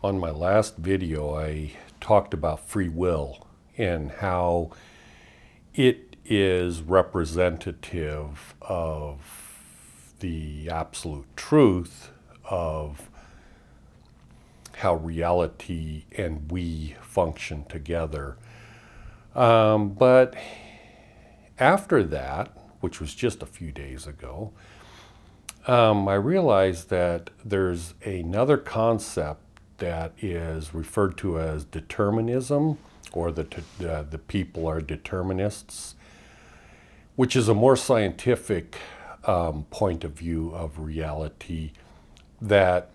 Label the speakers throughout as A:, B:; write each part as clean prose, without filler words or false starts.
A: On my last video, I talked about free will and how it is representative of the absolute truth of how reality and we function together. But after that, which was just a few days ago, I realized that there's another concept that is referred to as determinism, or the people are determinists, which is a more scientific point of view of reality that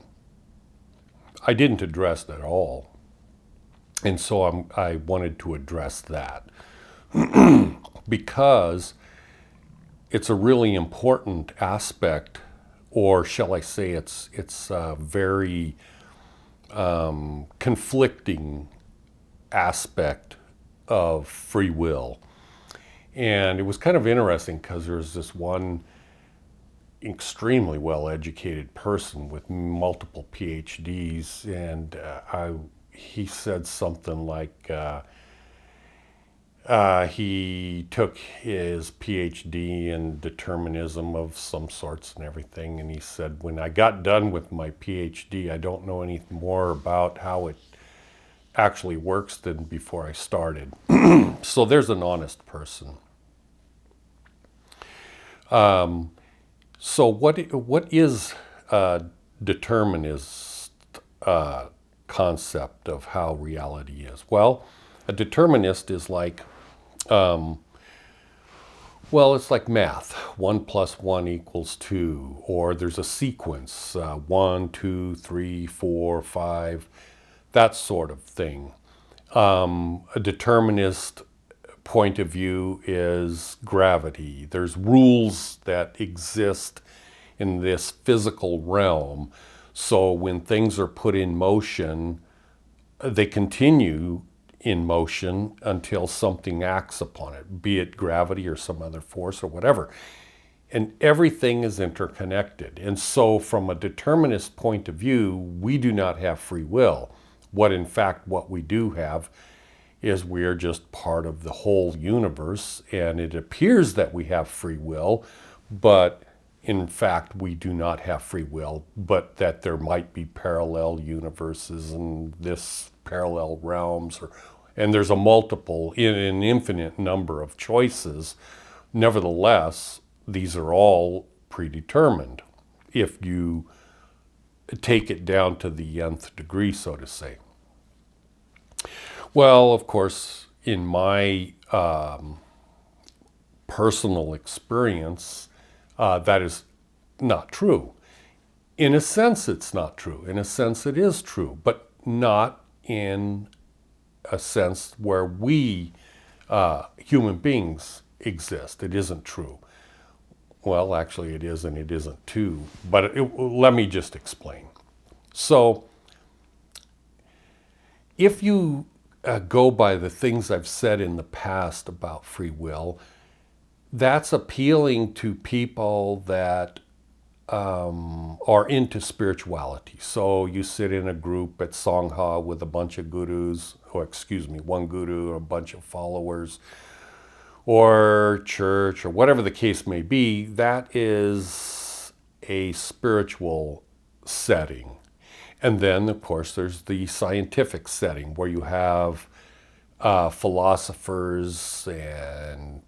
A: I didn't address at all. And so I wanted to address that because it's a really important aspect, or shall I say it's a very conflicting aspect of free will. And it was kind of interesting because there's this one extremely well-educated person with multiple PhDs, and he said something like he took his PhD in determinism of some sorts and everything, and he said, when I got done with my PhD, I don't know any more about how it actually works than before I started. So there's an honest person. So what is a determinist concept of how reality is? Well, a determinist is like, it's like math. 1 + 1 = 2, or there's a sequence, 1, 2, 3, 4, 5, that sort of thing. A determinist point of view is gravity. There's rules that exist in this physical realm. So when things are put in motion, they continue in motion until something acts upon it, be it gravity or some other force or whatever. And everything is interconnected. And so from a determinist point of view, we do not have free will. What we do have is we are just part of the whole universe, and it appears that we have free will, but in fact we do not have free will, but that there might be parallel universes and this parallel realms, and there's an infinite number of choices. Nevertheless, these are all predetermined if you take it down to the nth degree, so to say. Well, of course, in my personal experience, that is not true. In a sense, it's not true. In a sense, it is true, but not in a sense where we, human beings, exist. It isn't true. Well, actually, it is and it isn't too, but let me just explain. So, if you go by the things I've said in the past about free will, that's appealing to people that are into spirituality. So you sit in a group at Sangha with a bunch of gurus, one guru or a bunch of followers, or church, or whatever the case may be. That is a spiritual setting. And then, of course, there's the scientific setting where you have philosophers and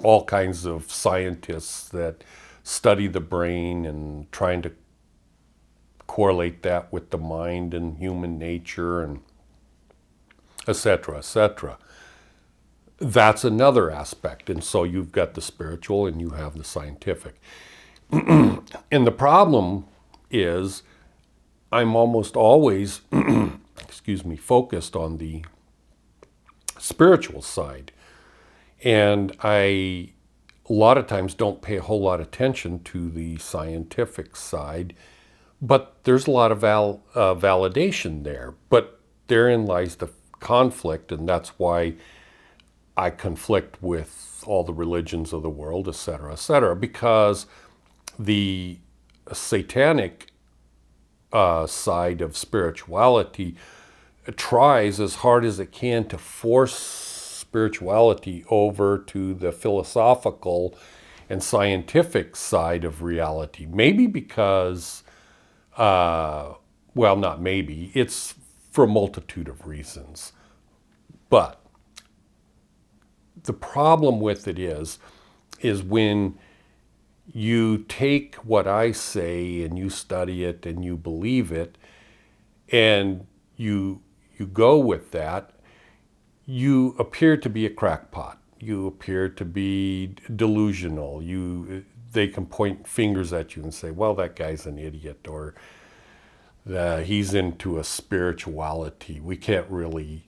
A: all kinds of scientists that study the brain and trying to correlate that with the mind and human nature, and et cetera, et cetera. That's another aspect. And so you've got the spiritual and you have the scientific. And the problem is I'm almost always, focused on the spiritual side. And I, a lot of times, don't pay a whole lot of attention to the scientific side, but there's a lot of validation there. But therein lies the conflict, and that's why I conflict with all the religions of the world, et cetera, because the satanic side of spirituality tries as hard as it can to force spirituality over to the philosophical and scientific side of reality. Maybe because, well, not maybe, it's for a multitude of reasons. But the problem with it is when you take what I say and you study it and you believe it and you go with that, you appear to be a crackpot. You appear to be delusional. They can point fingers at you and say, well, that guy's an idiot, or he's into a spirituality. We can't really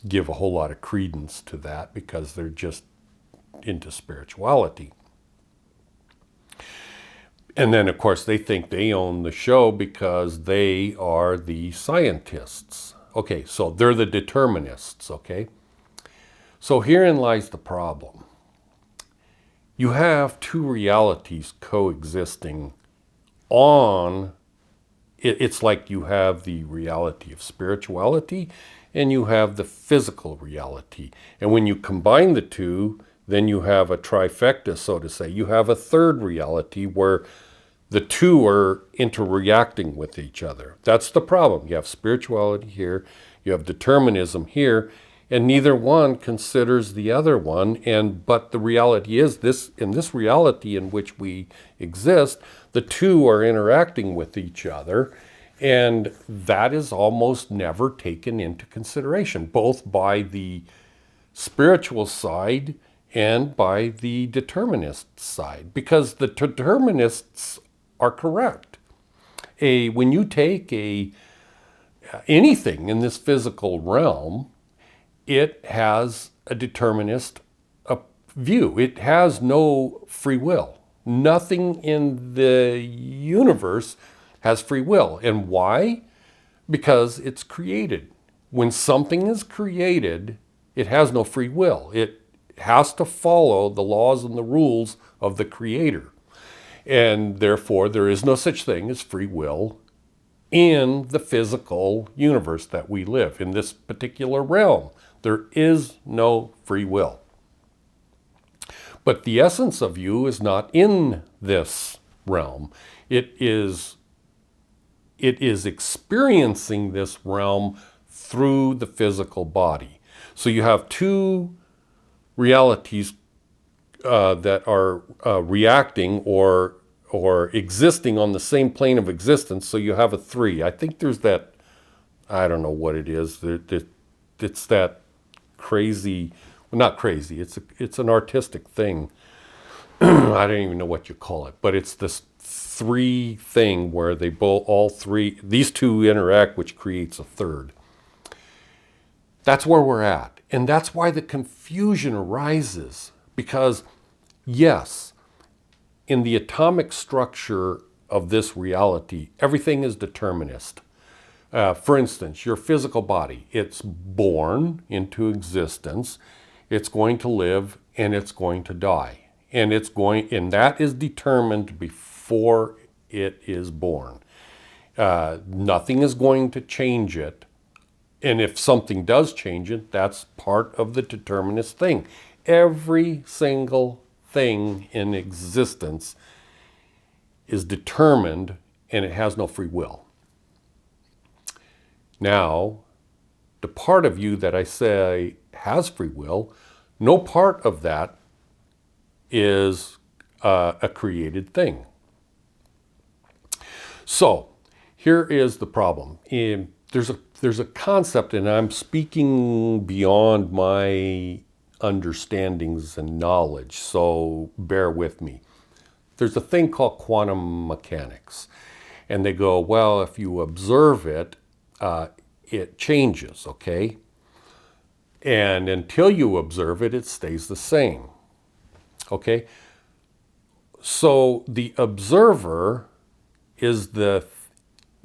A: give a whole lot of credence to that because they're just into spirituality. And then, of course, they think they own the show because they are the scientists. Okay, so they're the determinists, okay? So herein lies the problem. You have two realities coexisting on, it's like you have the reality of spirituality and you have the physical reality. And when you combine the two, then you have a trifecta, so to say. You have a third reality where the two are interreacting with each other. That's the problem. You have spirituality here, you have determinism here, and neither one considers the other one. But the reality is, in this reality in which we exist, the two are interacting with each other, and that is almost never taken into consideration, both by the spiritual side and by the determinist side, because the determinists are correct. When you take anything in this physical realm, it has a determinist view. It has no free will. Nothing in the universe has free will. And why? Because it's created. When something is created, it has no free will. It has to follow the laws and the rules of the creator. And therefore, there is no such thing as free will in the physical universe that we live. In this particular realm, there is no free will. But the essence of you is not in this realm. It is experiencing this realm through the physical body. So you have two realities that are reacting or existing on the same plane of existence, so you have a three. I think there's that, I don't know what it is, it's that crazy, well, not crazy, it's an artistic thing. I don't even know what you call it, but it's this three thing where they all three, these two interact, which creates a third. That's where we're at. And that's why the confusion arises, because yes, in the atomic structure of this reality, everything is determinist. For instance, your physical body, it's born into existence, it's going to live, and it's going to die. And that is determined before it is born. Nothing is going to change it. And if something does change it, that's part of the determinist thing. Every single thing in existence is determined, and it has no free will. Now, the part of you that I say has free will, no part of that is a created thing. So here is the problem. There's a concept, and I'm speaking beyond my understandings and knowledge, so bear with me. There's a thing called quantum mechanics, and they go, well, if you observe it, it changes, okay? And until you observe it, it stays the same, okay? So the observer is the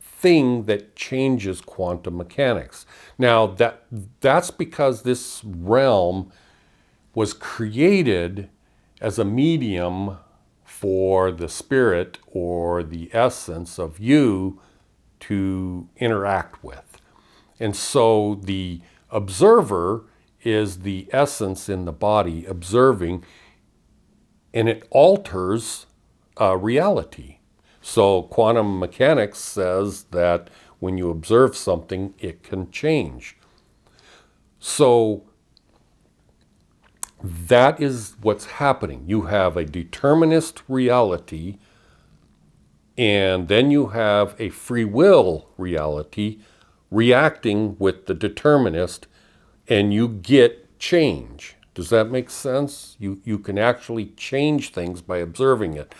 A: thing that changes quantum mechanics. Now, that's because this realm was created as a medium for the spirit or the essence of you to interact with. And so the observer is the essence in the body observing, and it alters reality. So quantum mechanics says that when you observe something, it can change. So that is what's happening. You have a determinist reality, and then you have a free will reality reacting with the determinist, and you get change. Does that make sense? You can actually change things by observing it.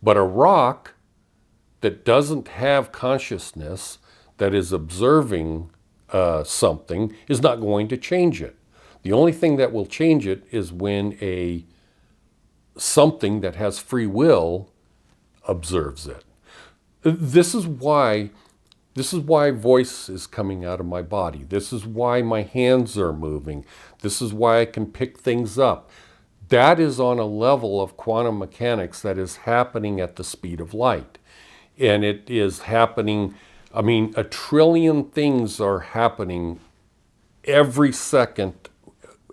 A: But a rock that doesn't have consciousness, that is observing something, is not going to change it. The only thing that will change it is when something that has free will observes it. This is why voice is coming out of my body. This is why my hands are moving. This is why I can pick things up. That is on a level of quantum mechanics that is happening at the speed of light. And it is happening, I mean, 1 trillion things are happening every second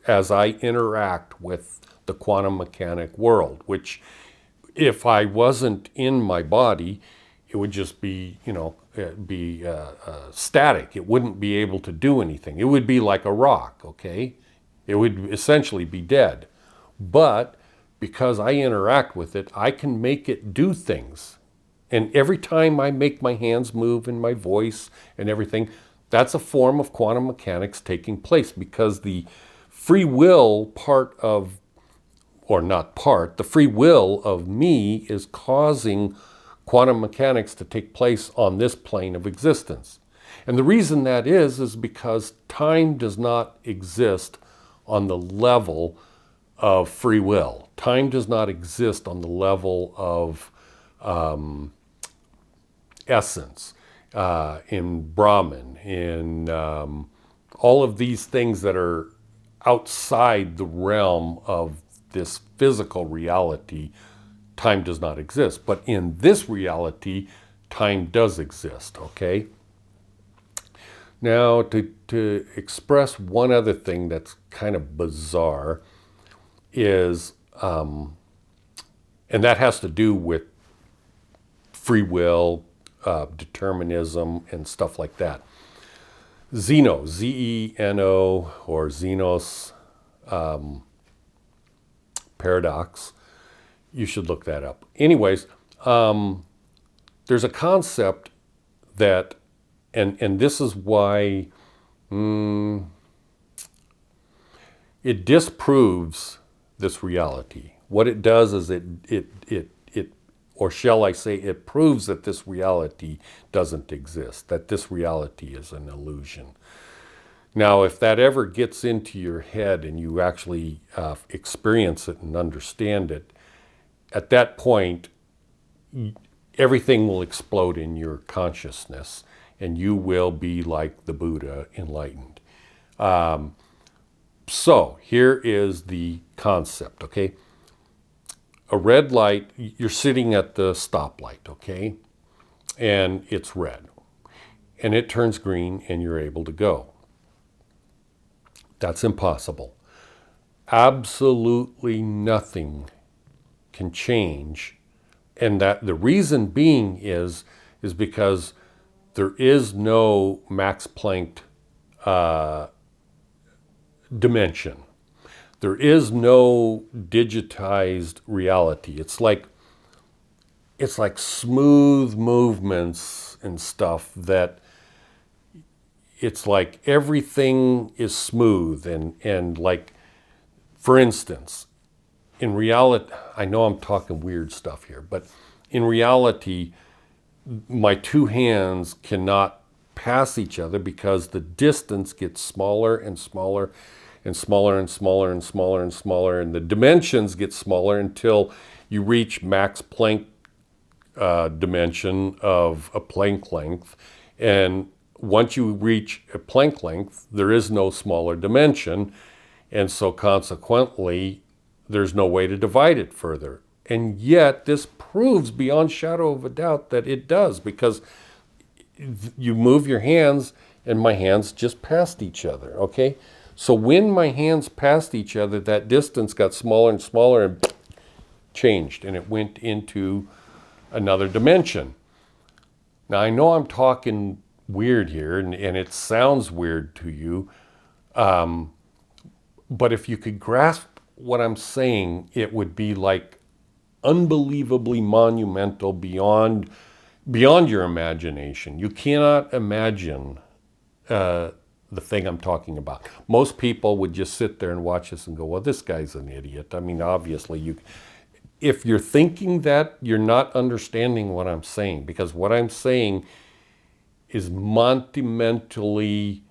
A: as I interact with the quantum mechanic world, which if I wasn't in my body, it would just be, static. It wouldn't be able to do anything. It would be like a rock, okay? It would essentially be dead. But because I interact with it, I can make it do things. And every time I make my hands move and my voice and everything, that's a form of quantum mechanics taking place, because the free will part of, or not part, the free will of me is causing quantum mechanics to take place on this plane of existence. And the reason that is because time does not exist on the level of free will. Time does not exist on the level of essence, in Brahman, in all of these things that are outside the realm of this physical reality. Time does not exist. But in this reality, time does exist, okay? Now, to express one other thing that's kind of bizarre is, and that has to do with free will, determinism, and stuff like that. Xenos, Z-E-N-O, or Xenos paradox. You should look that up. Anyways, there's a concept that, and this is why it disproves this reality. What it does is it, or shall I say, it proves that this reality doesn't exist, that this reality is an illusion. Now, if that ever gets into your head and you actually experience it and understand it, at that point, everything will explode in your consciousness, and you will be like the Buddha, enlightened. So here is the concept, okay? A red light, you're sitting at the stoplight, okay? And it's red. And it turns green and you're able to go. That's impossible. Absolutely nothing can change. And that the reason being is because there is no Max Planck dimension. There is no digitized reality. It's like smooth movements and stuff that it's like everything is smooth and like, for instance, in reality, I know I'm talking weird stuff here, but in reality, my two hands cannot pass each other because the distance gets smaller and smaller and smaller and smaller and smaller and smaller, and the dimensions get smaller until you reach Max Planck dimension of a Planck length. And once you reach a Planck length, there is no smaller dimension, and so consequently, there's no way to divide it further. And yet, this proves beyond shadow of a doubt that it does, because you move your hands, and my hands just passed each other, okay? So when my hands passed each other, that distance got smaller and smaller and changed, and it went into another dimension. Now, I know I'm talking weird here, and it sounds weird to you, but if you could grasp what I'm saying, it would be like unbelievably monumental beyond your imagination. You cannot imagine the thing I'm talking about. Most people would just sit there and watch this and go, well, this guy's an idiot. I mean, obviously, if you're thinking that, you're not understanding what I'm saying, because what I'm saying is monumentally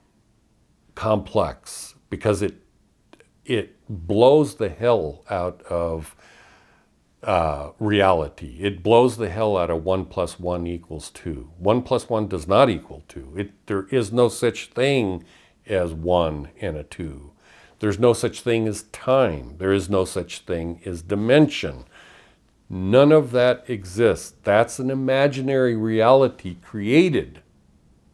A: complex, because it blows the hell out of reality. It blows the hell out of 1 + 1 = 2. 1 + 1 does not equal 2. There is no such thing as 1 and a 2. There's no such thing as time. There is no such thing as dimension. None of that exists. That's an imaginary reality created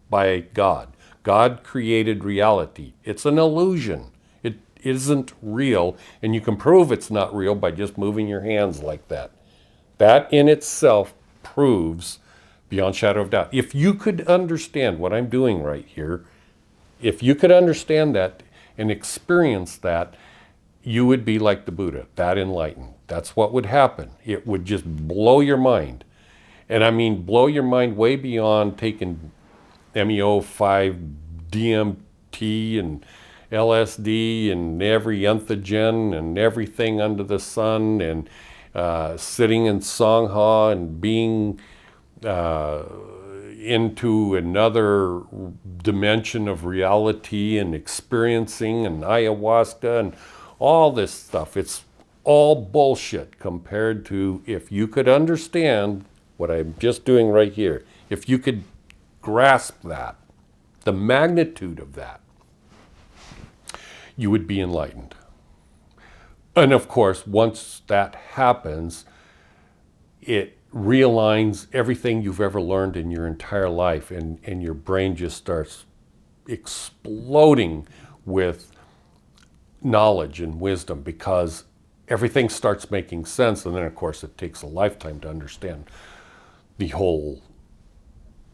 A: by God. God created reality. It's an illusion. It isn't real, and you can prove it's not real by just moving your hands like that. That in itself proves beyond shadow of doubt. If you could understand what I'm doing right here, if you could understand that and experience that, you would be like the Buddha, that enlightened. That's what would happen. It would just blow your mind. And I mean, blow your mind way beyond taking MEO 5-DMT and LSD and every entheogen and everything under the sun, and sitting in Sangha and being into another dimension of reality and experiencing and ayahuasca and all this stuff. It's all bullshit compared to if you could understand what I'm just doing right here. If you could grasp that, the magnitude of that, you would be enlightened. And of course, once that happens, it realigns everything you've ever learned in your entire life, and your brain just starts exploding with knowledge and wisdom, because everything starts making sense. And then, of course, it takes a lifetime to understand the whole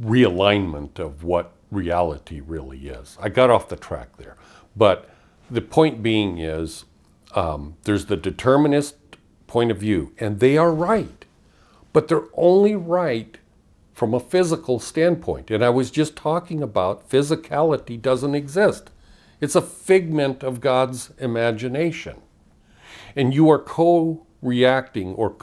A: realignment of what reality really is. I got off the track there. But the point being is, there's the determinist point of view, and they are right. But they're only right from a physical standpoint. And I was just talking about physicality doesn't exist. It's a figment of God's imagination. And you are co-reacting or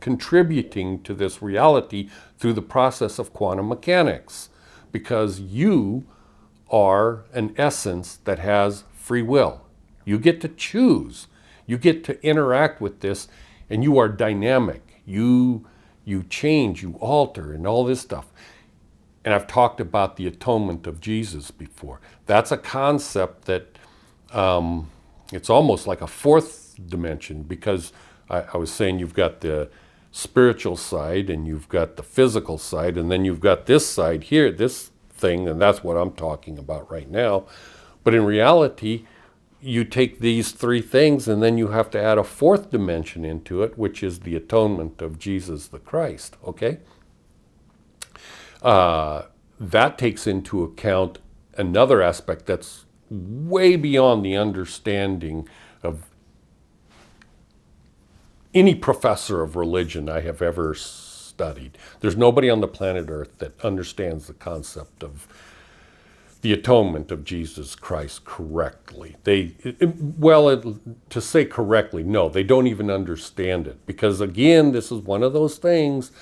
A: contributing to this reality through the process of quantum mechanics, because you are an essence that has free will. You get to choose. You get to interact with this, and you are dynamic. You change, you alter, and all this stuff. And I've talked about the atonement of Jesus before. That's a concept that it's almost like a fourth dimension, because I was saying you've got the spiritual side and you've got the physical side, and then you've got this side here, this thing, and that's what I'm talking about right now. But in reality, you take these three things and then you have to add a fourth dimension into it, which is the atonement of Jesus the Christ, okay? That takes into account another aspect that's way beyond the understanding of any professor of religion I have ever studied. There's nobody on the planet Earth that understands the concept of the atonement of Jesus Christ correctly. To say correctly, no, they don't even understand it. Because again, this is one of those things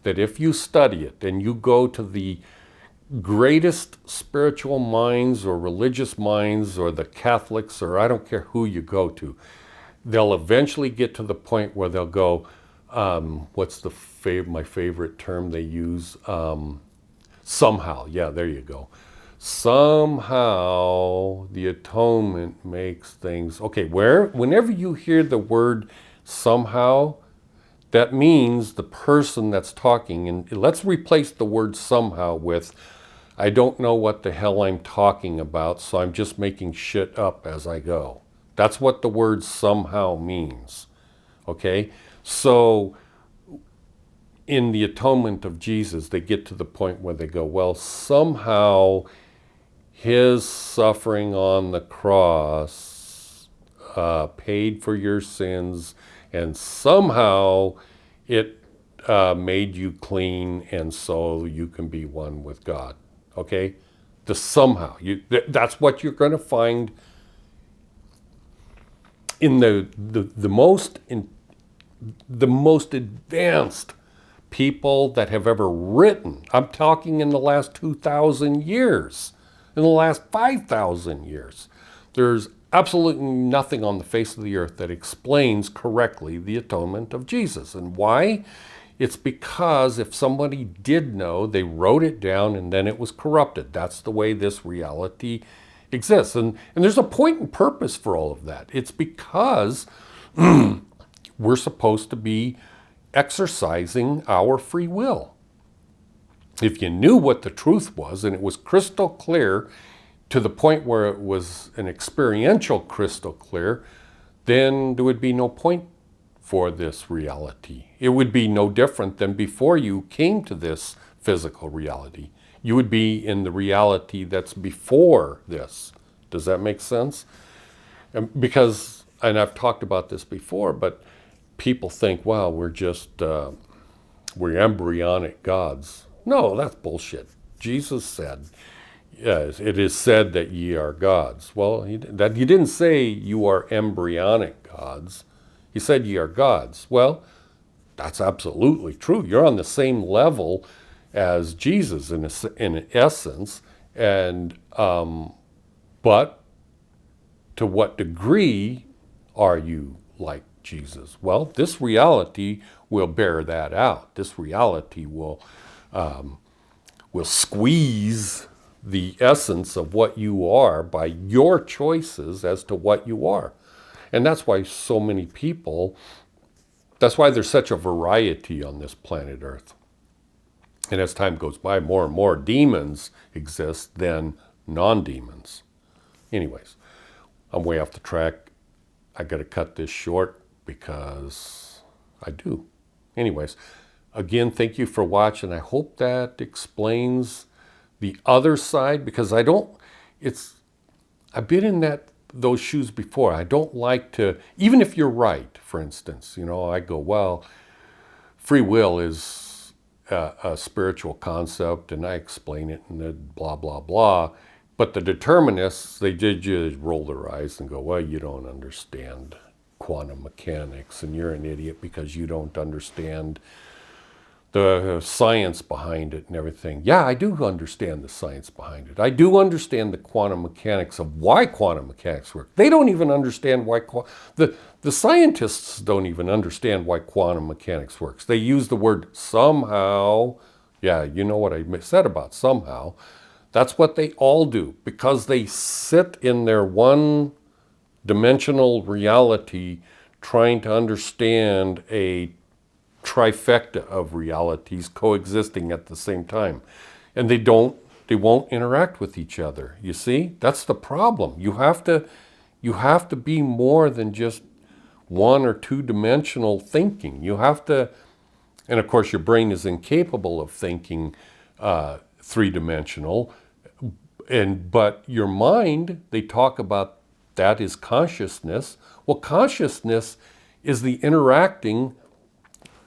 A: that if you study it and you go to the greatest spiritual minds or religious minds or the Catholics, or I don't care who you go to, they'll eventually get to the point where they'll go, what's my favorite term they use? Somehow, yeah, there you go. Somehow the atonement makes things, okay, whenever you hear the word somehow, That means the person that's talking, and let's replace the word somehow with, I don't know what the hell I'm talking about, so I'm just making shit up as I go. That's what the word somehow means. Okay? So in the atonement of Jesus, they get to the point where they go, well, somehow his suffering on the cross paid for your sins, and somehow it made you clean, and so you can be one with God. Okay? The somehow. That's what you're going to find in the most advanced people that have ever written. I'm talking in the last 2,000 years, in the last 5,000 years. There's absolutely nothing on the face of the earth that explains correctly the atonement of Jesus. And why? It's because if somebody did know, they wrote it down and then it was corrupted. That's the way this reality exists. And there's a point and purpose for all of that. It's because we're supposed to be exercising our free will. If you knew what the truth was, and it was crystal clear to the point where it was an experiential crystal clear, then there would be no point for this reality. It would be no different than before you came to this physical reality. You would be in the reality that's before this. Does that make sense? Because, and I've talked about this before, but people think, well, we're embryonic gods. No, that's bullshit. Jesus said, yes, it is said that ye are gods. Well, he didn't say you are embryonic gods. He said ye are gods. Well, that's absolutely true. You're on the same level as Jesus in essence, and but to what degree are you like Jesus? Well, this reality will bear that out. This reality will squeeze the essence of what you are by your choices as to what you are. And that's why so many people, that's why there's such a variety on this planet Earth. And as time goes by, more and more demons exist than non-demons. Anyways, I'm way off the track. I got to cut this short because I do. Anyways, again, thank you for watching. I hope that explains the other side, because I've been in those shoes before. I don't like to, even if you're right, for instance, I go, well, free will is a spiritual concept, and I explain it and blah, blah, blah. But the determinists, they did just roll their eyes and go, well, you don't understand quantum mechanics, and you're an idiot because you don't understand the science behind it and everything. Yeah, I do understand the science behind it. I do understand the quantum mechanics of why quantum mechanics work. They don't even understand why, the scientists don't even understand why quantum mechanics works. They use the word somehow. Yeah, you know what I said about somehow. That's what they all do, because they sit in their one-dimensional reality trying to understand a trifecta of realities coexisting at the same time. And they won't interact with each other. You see? That's the problem. You have to be more than just one or two-dimensional thinking. You have to, and of course your brain is incapable of thinking three-dimensional, but your mind, they talk about that is consciousness. Well, consciousness is the interacting.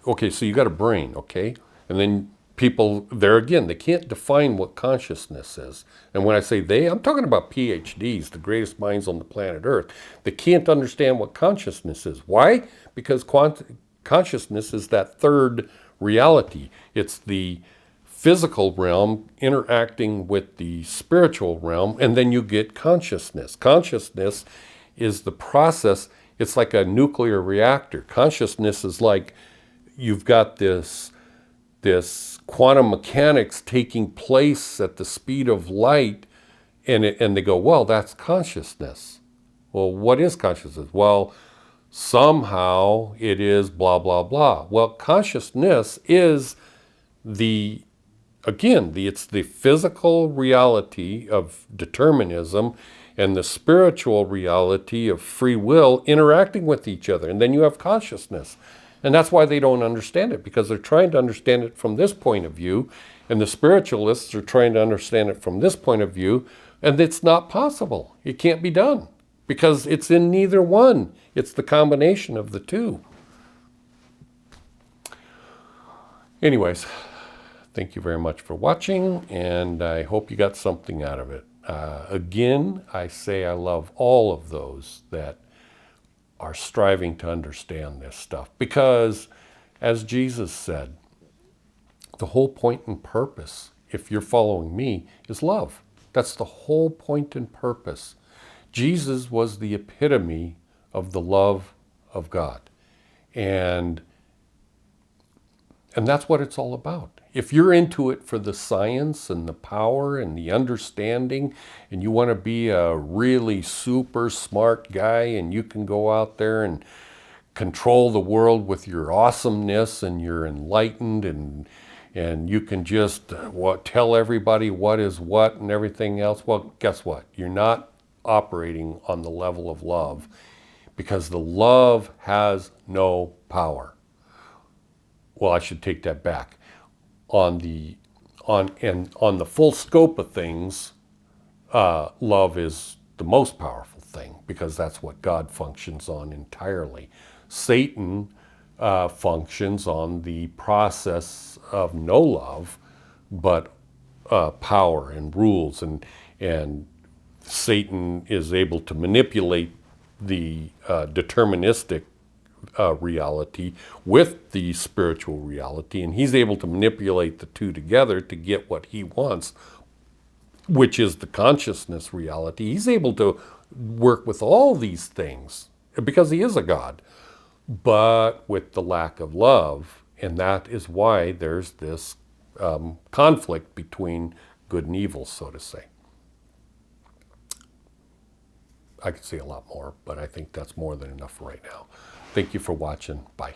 A: Okay, so you got a brain, okay? And then people, there again, they can't define what consciousness is. And when I say they, I'm talking about PhDs, the greatest minds on the planet Earth. They can't understand what consciousness is. Why? Because consciousness is that third reality. It's the physical realm interacting with the spiritual realm, and then you get consciousness. Consciousness is the process. It's like a nuclear reactor. Consciousness is like, you've got this quantum mechanics taking place at the speed of light, and they go, well, that's consciousness. Well, what is consciousness? Well, somehow it is blah, blah, blah. Well, consciousness is it's the physical reality of determinism and the spiritual reality of free will interacting with each other. And then you have consciousness. And that's why they don't understand it, because they're trying to understand it from this point of view, and the spiritualists are trying to understand it from this point of view, and it's not possible. It can't be done, because it's in neither one. It's the combination of the two. Anyways, thank you very much for watching, and I hope you got something out of it. Again, I say I love all of those that are striving to understand this stuff, because as Jesus said, the whole point and purpose, if you're following me, is love. That's the whole point and purpose. Jesus was the epitome of the love of God. And that's what it's all about. If you're into it for the science and the power and the understanding, and you want to be a really super smart guy, and you can go out there and control the world with your awesomeness, and you're enlightened, and you can just tell everybody what is what and everything else, well, guess what? You're not operating on the level of love, because the love has no power. Well, I should take that back. On the full scope of things, love is the most powerful thing, because that's what God functions on entirely. Satan functions on the process of no love, but power and rules, and Satan is able to manipulate the deterministic reality with the spiritual reality, and he's able to manipulate the two together to get what he wants, which is the consciousness reality. He's able to work with all these things because he is a God, but with the lack of love, and that is why there's this conflict between good and evil, so to say. I could say a lot more, but I think that's more than enough for right now. Thank you for watching. Bye.